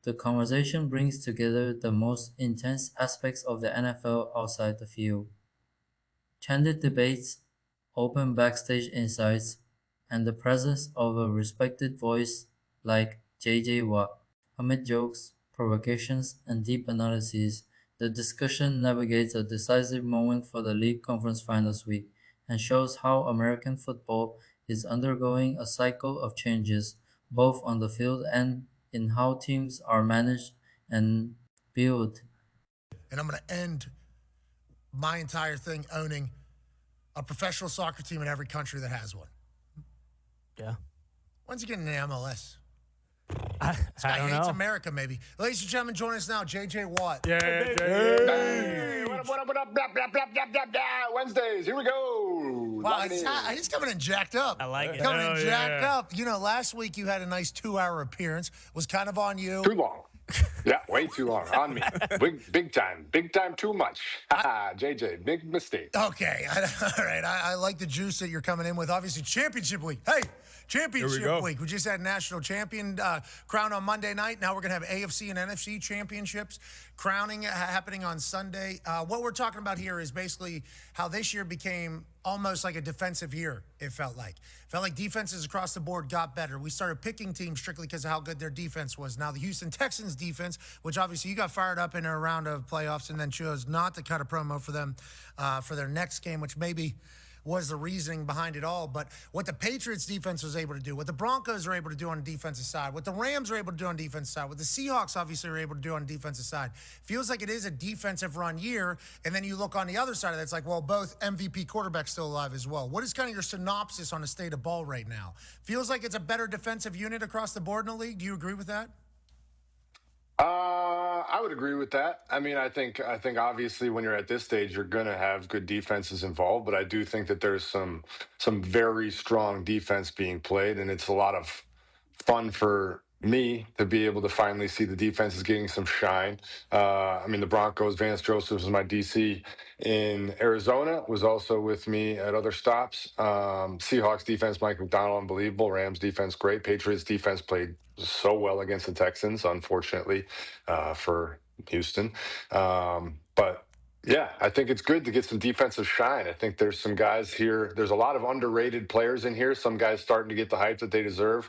The conversation brings together the most intense aspects of the NFL outside the field. Candid debates, open backstage insights, and the presence of a respected voice like JJ Watt. Amid jokes, provocations, and deep analyses, the discussion navigates a decisive moment for the league conference finals week and shows how American football is undergoing a cycle of changes, both on the field and in how teams are managed and built. And I'm going to end my entire thing owning a professional soccer team in every country that has one. Yeah. When's he getting an MLS? I don't hates know. America, maybe. Ladies and gentlemen, join us now, JJ Watt. Yeah, Hey, what up, blah, blah, blah, blah, blah, blah, blah. Wednesdays, here we go. Wow, Lock it in. he's coming in jacked up. I like it. Coming in Hell jacked yeah. up. You know, last week you had a nice 2-hour appearance. Was kind of on you. Too long. Yeah, way too long. On me. Big time. Big time too much. JJ, big mistake. Okay, all right. I like the juice that you're coming in with. Obviously, championship week. Hey, championship go. week. We just had national champion crown on Monday night. Now we're going to have AFC and NFC championships crowning happening on Sunday. What we're talking about here is basically how this year became almost like a defensive year, it felt like. Felt like defenses across the board got better. We started picking teams strictly because of how good their defense was. Now, the Houston Texans defense, which obviously you got fired up in a round of playoffs and then chose not to cut a promo for them for their next game, which maybe was the reasoning behind it all. But what the Patriots defense was able to do, what the Broncos are able to do on the defensive side, what the Rams are able to do on the defensive side, what the Seahawks obviously are able to do on the defensive side, feels like it is a defensive run year. And then you look on the other side of that, it's like, well, both MVP quarterbacks still alive as well. What is kind of your synopsis on the state of ball right now? Feels like it's a better defensive unit across the board in the league. Do you agree with that? I would agree with that. I mean, I think obviously when you're at this stage, you're gonna have good defenses involved, but I do think that there's some very strong defense being played, and it's a lot of fun for me to be able to finally see the defenses getting some shine. I mean, the Broncos, Vance Joseph was my DC in Arizona, was also with me at other stops. Seahawks defense, Mike McDaniel, unbelievable. Rams defense, great. Patriots defense played so well against the Texans, unfortunately, for Houston. But yeah, I think it's good to get some defensive shine. I think there's some guys here. There's a lot of underrated players in here. Some guys starting to get the hype that they deserve.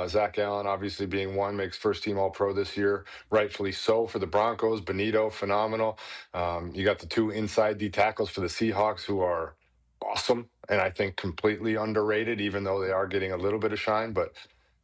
Zach Allen, obviously being one, makes first team All-Pro this year, rightfully so for the Broncos. Benito, phenomenal. You got the two inside D tackles for the Seahawks who are awesome, and I think completely underrated, even though they are getting a little bit of shine. But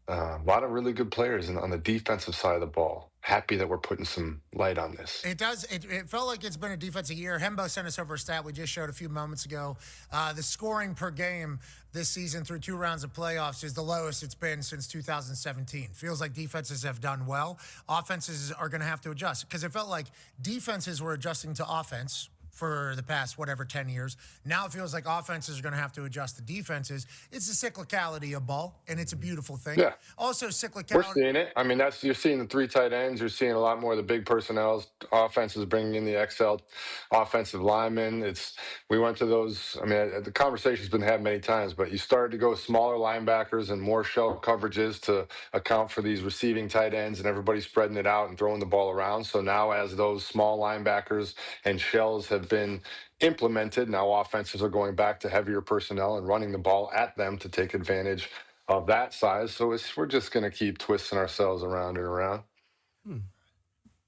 a lot of really good players on the defensive side of the ball. Happy that we're putting some light on this. It does. It felt like it's been a defensive year. Hembo sent us over a stat we just showed a few moments ago. The scoring per game this season through 2 rounds of playoffs is the lowest it's been since 2017. Feels like defenses have done well. Offenses are going to have to adjust because it felt like defenses were adjusting to offense for the past, 10 years. Now it feels like offenses are going to have to adjust to defenses. It's the cyclicality of ball, and it's a beautiful thing. Yeah. Also, cyclicality. We're seeing it. I mean, you're seeing the 3 tight ends. You're seeing a lot more of the big personnel. Offenses bringing in the XL offensive linemen. We went to those. I mean, the conversation's been had many times, but you started to go smaller linebackers and more shell coverages to account for these receiving tight ends, and everybody's spreading it out and throwing the ball around. So now, as those small linebackers and shells have been implemented, now offenses are going back to heavier personnel and running the ball at them to take advantage of that size. So we're just going to keep twisting ourselves around and around.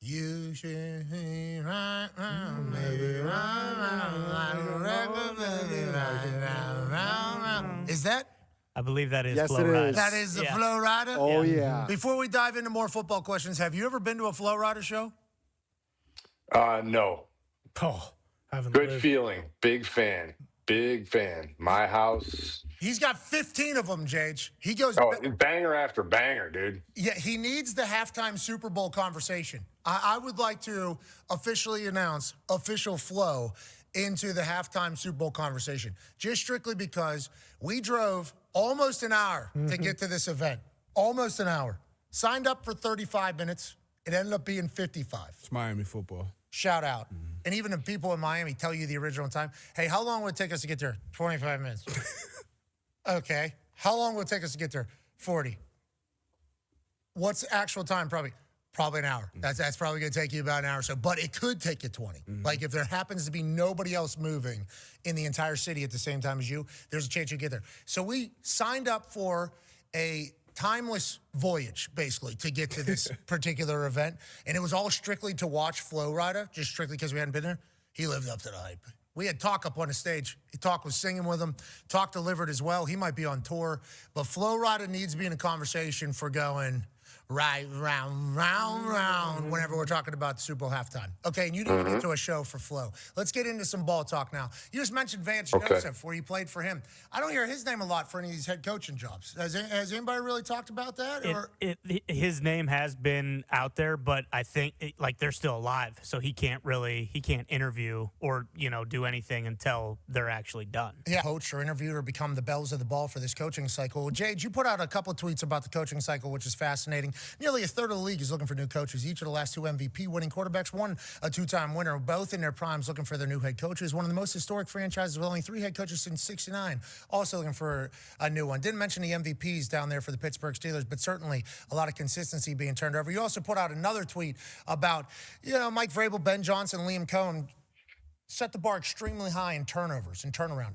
You should be right round, baby, right round, like a record, baby, right round. Is that? I believe that is Yes, Flow it Rider. is. That is the Flow Rider? Oh, yeah. Before we dive into more football questions, have you ever been to a Flow Rider show? No. Oh, haven't Good lived. feeling. Big fan. Big fan. My house. He's got 15 of them, Jage. He goes, Oh, banger after banger, dude. yeah, he needs the halftime Super Bowl conversation. I would like to officially announce official flow into the halftime Super Bowl conversation, just strictly because we drove almost an hour to get to this event. Almost an hour. Signed up for 35 minutes. It ended up being 55. It's Miami football. Shout out. And even if people in Miami tell you the original time, hey, how long would it take us to get there? 25 minutes. Okay. How long would it take us to get there? 40. What's the actual time? Probably Probably an hour. That's probably going to take you about an hour or so, but it could take you 20. Like if there happens to be nobody else moving in the entire city at the same time as you, there's a chance you get there. So we signed up for a timeless voyage, basically, to get to this particular event, and it was all strictly to watch Flo Rida, just strictly because we hadn't been there. He lived up to the hype. We had Talk up on the stage. Talk was singing with him. Talk delivered as well. He might be on tour, but Flo Rida needs to be in a conversation for going right, round, whenever we're talking about the Super Bowl halftime. Okay, and you need to get to a show for Flo. Let's get into some ball talk now. You just mentioned Vance Joseph, where you played for him. I don't hear his name a lot for any of these head coaching jobs. Has anybody really talked about that? His name has been out there, but I think they're still alive, so he can't interview or do anything until they're actually done. Yeah, coach or interviewed or become the bells of the ball for this coaching cycle. Jade, you put out a couple of tweets about the coaching cycle, which is fascinating. Nearly a third of the league is looking for new coaches. Each of the last two MVP-winning quarterbacks, one a two-time winner, both in their primes looking for their new head coaches. One of the most historic franchises with only 3 head coaches since '69, also looking for a new one. Didn't mention the MVPs down there for the Pittsburgh Steelers, but certainly a lot of consistency being turned over. You also put out another tweet about, Mike Vrabel, Ben Johnson, Liam Cohen set the bar extremely high in turnovers and turnaround.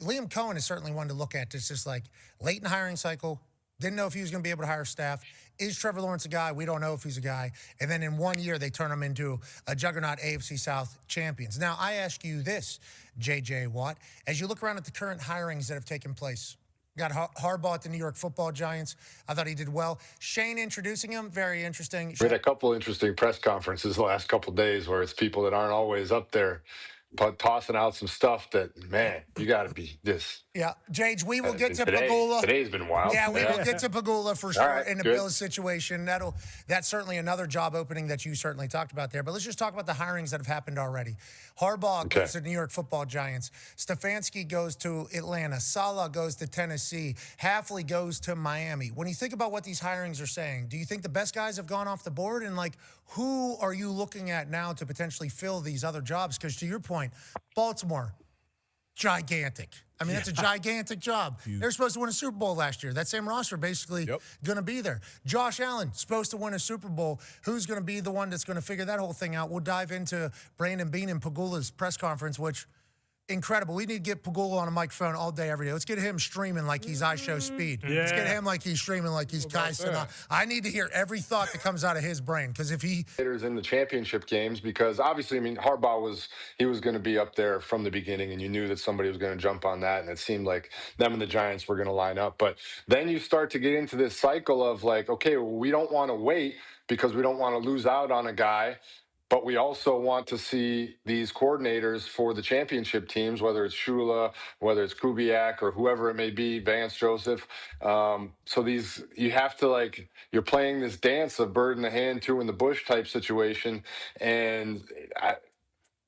Liam Cohen is certainly one to look at. It's just like late in the hiring cycle, didn't know if he was going to be able to hire staff. Is Trevor Lawrence a guy? We don't know if he's a guy. And then in 1 year, they turn him into a juggernaut AFC South champions. Now, I ask you this, J.J. Watt, as you look around at the current hirings that have taken place, got Harbaugh at the New York Football Giants. I thought he did well. Shane introducing him, very interesting. We had a couple interesting press conferences the last couple of days where it's people that aren't always up there, but tossing out some stuff that, man, you got to be this. Yeah, Jage, we will get to Pagula. Today's been wild. Yeah, we will get to Pagula for sure right, in the good. Bills situation. That's certainly another job opening that you certainly talked about there. But let's just talk about the hirings that have happened already. Harbaugh goes to New York Football Giants. Stefanski goes to Atlanta. Saleh goes to Tennessee. Hafley goes to Miami. When you think about what these hirings are saying, do you think the best guys have gone off the board? And, who are you looking at now to potentially fill these other jobs? Because to your point, Baltimore, gigantic. I mean, that's a gigantic job. They're supposed to win a Super Bowl last year. That same roster basically going to be there. Josh Allen, supposed to win a Super Bowl. Who's going to be the one that's going to figure that whole thing out? We'll dive into Brandon Beane and Pagula's press conference, which incredible. We need to get Pagula on a microphone all day, every day. Let's get him streaming like he's iShow Speed. Yeah. Let's get him like he's streaming like he's Kai Cenat. I need to hear every thought that comes out of his brain, because if he... In the championship games, because obviously, Harbaugh was going to be up there from the beginning, and you knew that somebody was going to jump on that, and it seemed like them and the Giants were going to line up. But then you start to get into this cycle of okay, well, we don't want to wait because we don't want to lose out on a guy. But we also want to see these coordinators for the championship teams, whether it's Shula, whether it's Kubiak, or whoever it may be, Vance Joseph. So you have to you're playing this dance of bird in the hand, two in the bush type situation. And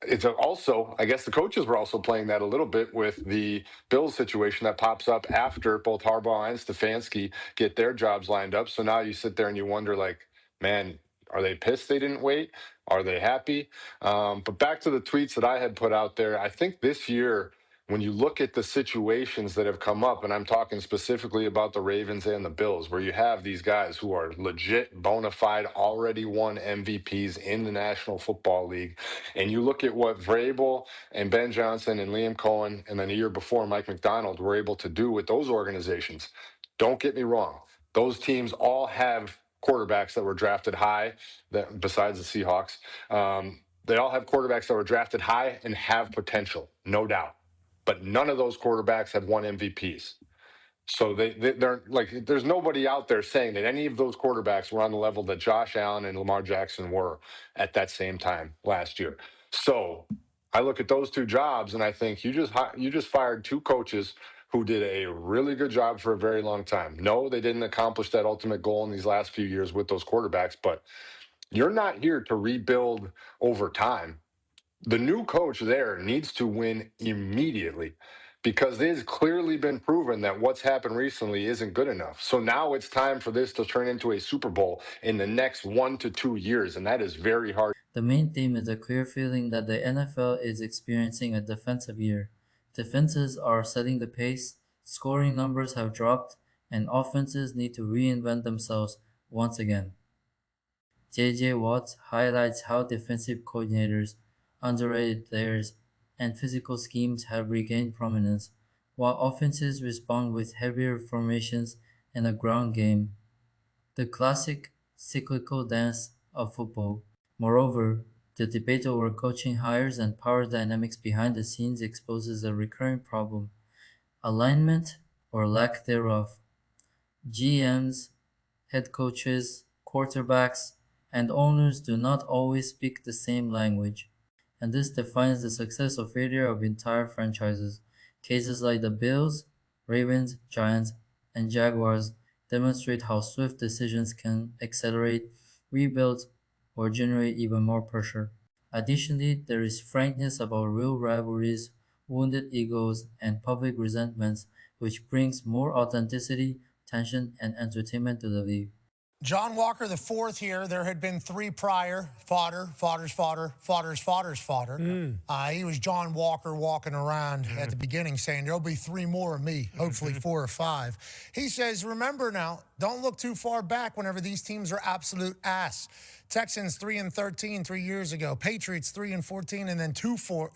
it's also, I guess the coaches were also playing that a little bit with the Bills situation that pops up after both Harbaugh and Stefanski get their jobs lined up. So now you sit there and you wonder, man, are they pissed they didn't wait? Are they happy? But back to the tweets that I had put out there, I think this year, when you look at the situations that have come up, and I'm talking specifically about the Ravens and the Bills, where you have these guys who are legit, bona fide, already won MVPs in the National Football League, and you look at what Vrabel and Ben Johnson and Liam Cohen, and then a year before Mike McDaniel were able to do with those organizations. Don't get me wrong. Those teams all have quarterbacks that were drafted high, that besides the Seahawks. They all have quarterbacks that were drafted high and have potential, no doubt. But none of those quarterbacks have won MVPs. So they're there's nobody out there saying that any of those quarterbacks were on the level that Josh Allen and Lamar Jackson were at that same time last year. So I look at those two jobs and I think you just fired two coaches who did a really good job for a very long time. No, they didn't accomplish that ultimate goal in these last few years with those quarterbacks, but you're not here to rebuild over time. The new coach there needs to win immediately, because it has clearly been proven that what's happened recently isn't good enough. So now it's time for this to turn into a Super Bowl in the next 1 to 2 years, and that is very hard. The main theme is a clear feeling that the NFL is experiencing a defensive year. Defenses are setting the pace, scoring numbers have dropped, and offenses need to reinvent themselves once again. J.J. Watt highlights how defensive coordinators, underrated players, and physical schemes have regained prominence, while offenses respond with heavier formations and a ground game, the classic cyclical dance of football. Moreover, the debate over coaching hires and power dynamics behind the scenes exposes a recurring problem: alignment or lack thereof. GMs, head coaches, quarterbacks, and owners do not always speak the same language, and this defines the success or failure of entire franchises. Cases like the Bills, Ravens, Giants, and Jaguars demonstrate how swift decisions can accelerate rebuilds or generate even more pressure. Additionally, there is frankness about real rivalries, wounded egos, and public resentments, which brings more authenticity, tension, and entertainment to the league. John Walker, the fourth here. There had been three prior. Fodder. He was John Walker walking around at the beginning saying, there'll be three more of me, hopefully 4 or 5. He says, remember now, don't look too far back whenever these teams are absolute ass. Texans 3-13 3 years ago. Patriots 3-14, and then 4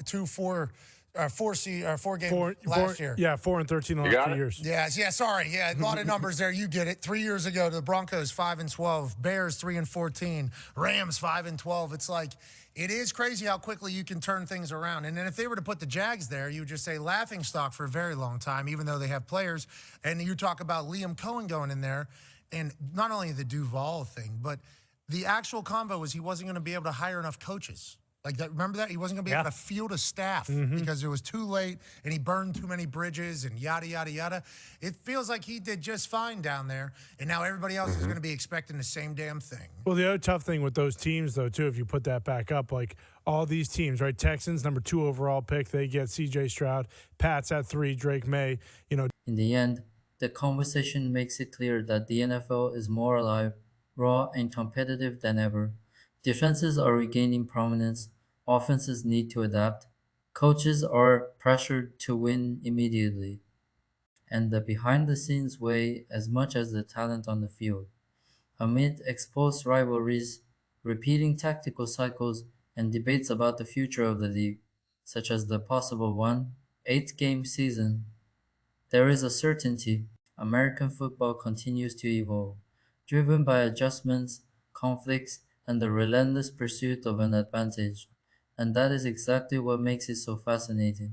games last year. Yeah, 4-13 the last 2 years. Yeah, sorry. Yeah, a lot of numbers there. You get it. 3 years ago, the Broncos 5-12, Bears 3-14, Rams 5-12. It's like, it is crazy how quickly you can turn things around. And then if they were to put the Jags there, you would just say laughing stock for a very long time, even though they have players. And you talk about Liam Cohen going in there, and not only the Duval thing, but the actual convo was he wasn't going to be able to hire enough coaches. Like that, remember that? He wasn't going to be able to field a staff because it was too late and he burned too many bridges and yada, yada, yada. It feels like he did just fine down there, and now everybody else is going to be expecting the same damn thing. Well, the other tough thing with those teams, though, too, if you put that back up, like all these teams, right? Texans, number 2 overall pick, they get C.J. Stroud. Pats at 3, Drake May. In the end, the conversation makes it clear that the NFL is more alive, raw, and competitive than ever. Defenses are regaining prominence. Offenses need to adapt. Coaches are pressured to win immediately. And the behind-the-scenes weigh as much as the talent on the field. Amid exposed rivalries, repeating tactical cycles, and debates about the future of the league, such as the possible 8-game season, there is a certainty: American football continues to evolve, driven by adjustments, conflicts, and the relentless pursuit of an advantage. And that is exactly what makes it so fascinating.